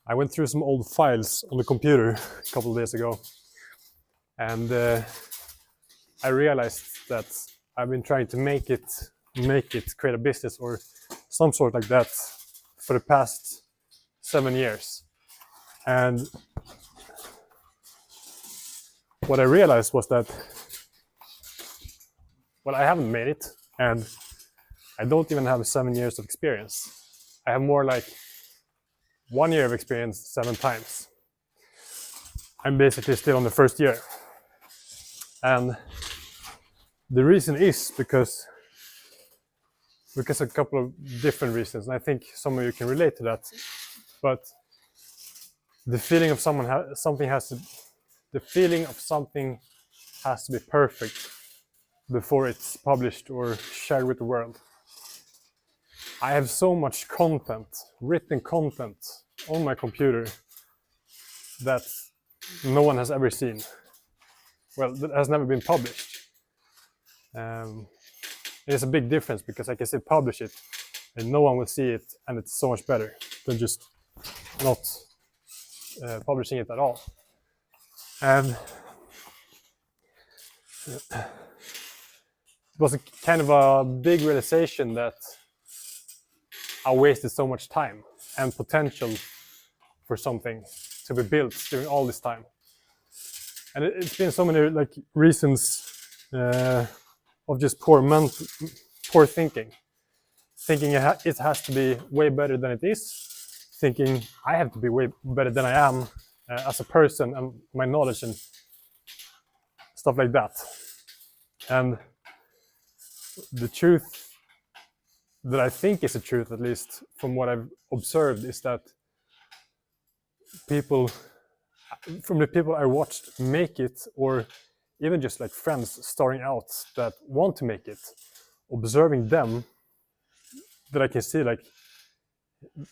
I went through some old files on the computer a couple of days ago, and I realized that I've been trying to make it create a business or some sort like that for the past 7 years. And what I realized was that, well, I haven't made it, and I don't even have 7 years of experience. I have more like 1 year of experience 7 times. I'm basically still on the first year. And the reason is because a couple of different reasons, and I think some of you can relate to that. But the feeling of something has to be perfect before it's published or shared with the world. I have so much content, written content, on my computer that no one has ever seen. Well, that has never been published. It's a big difference because I can still publish it and no one will see it, and it's so much better than just not publishing it at all. And it was a kind of a big realization that I wasted so much time and potential for something to be built during all this time. And it's been so many like reasons of just poor thinking it has to be way better than it is, thinking I have to be way better than I am as a person and my knowledge and stuff like that. And the truth that I think is the truth, at least from what I've observed, is that from the people I watched make it, or even just like friends starting out that want to make it, observing them, that I can see like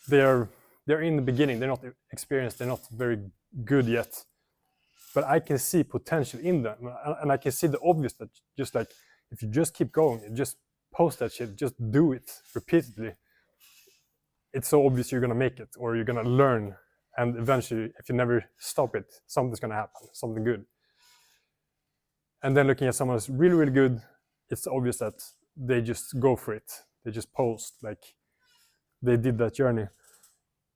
they're in the beginning, they're not experienced, they're not very good yet, but I can see potential in them, and I can see the obvious, that just like if you just keep going and just post that shit, just do it repeatedly, it's so obvious you're gonna make it, or you're gonna learn, and eventually, if you never stop it, something's gonna happen, something good. And then looking at someone who's really, really good, it's obvious that they just go for it. They just post like they did that journey.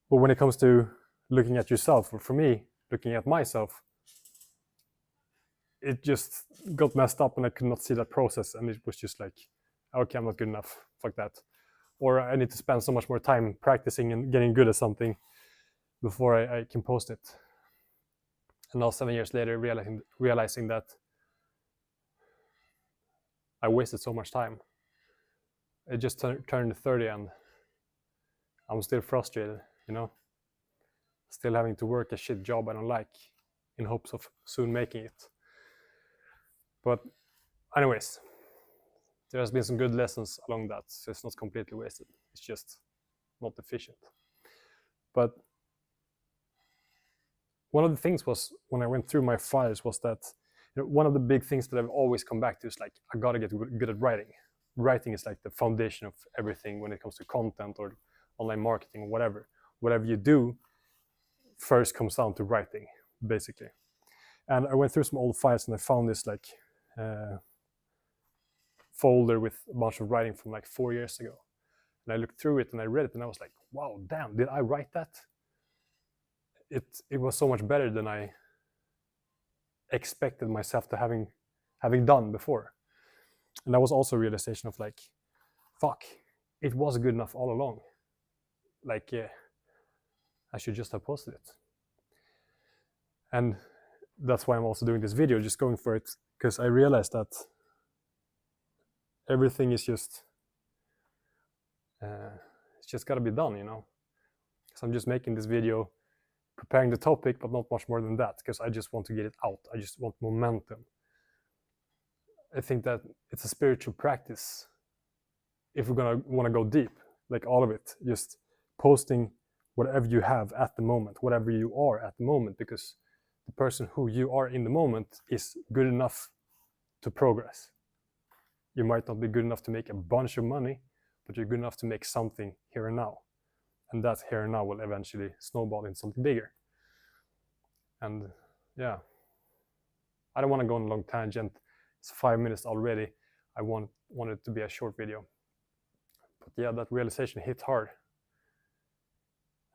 But when it comes to looking at yourself, or for me, looking at myself, it just got messed up and I could not see that process. And it was just like, okay, I'm not good enough, fuck that. Or I need to spend so much more time practicing and getting good at something before I can post it. And now 7 years later, realizing that I wasted so much time. I just turned 30 and I'm still frustrated, still having to work a shit job I don't like in hopes of soon making it. But anyways, there has been some good lessons along that, so it's not completely wasted. It's just not efficient. But one of the things was, when I went through my files, was that one of the big things that I've always come back to is like, I gotta get good at writing. Writing is like the foundation of everything when it comes to content or online marketing or whatever. Whatever you do first comes down to writing, basically. And I went through some old files and I found this like folder with a bunch of writing from like 4 years ago. And I looked through it and I read it and I was like, wow, damn, did I write that? It was so much better than I expected myself to having done before. And that was also a realization of like, fuck, it was good enough all along. Like, I should just have posted it. And that's why I'm also doing this video, just going for it, because I realized that everything is just, it's just gotta be done, So I'm just making this video, preparing the topic, but not much more than that, because I just want to get it out. I just want momentum. I think that it's a spiritual practice if we're gonna want to go deep, like all of it, just posting whatever you have at the moment, whatever you are at the moment, because the person who you are in the moment is good enough to progress. You might not be good enough to make a bunch of money, but you're good enough to make something here and now. and that here and now will eventually snowball into something bigger. And yeah, I don't want to go on a long tangent. It's 5 minutes already. I want it to be a short video. But yeah, that realization hit hard.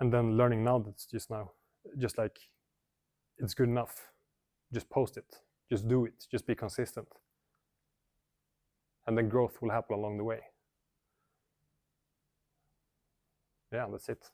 And then learning now that's just like, it's good enough. Just post it. Just do it. Just be consistent. And then growth will happen along the way. Yeah, that's it.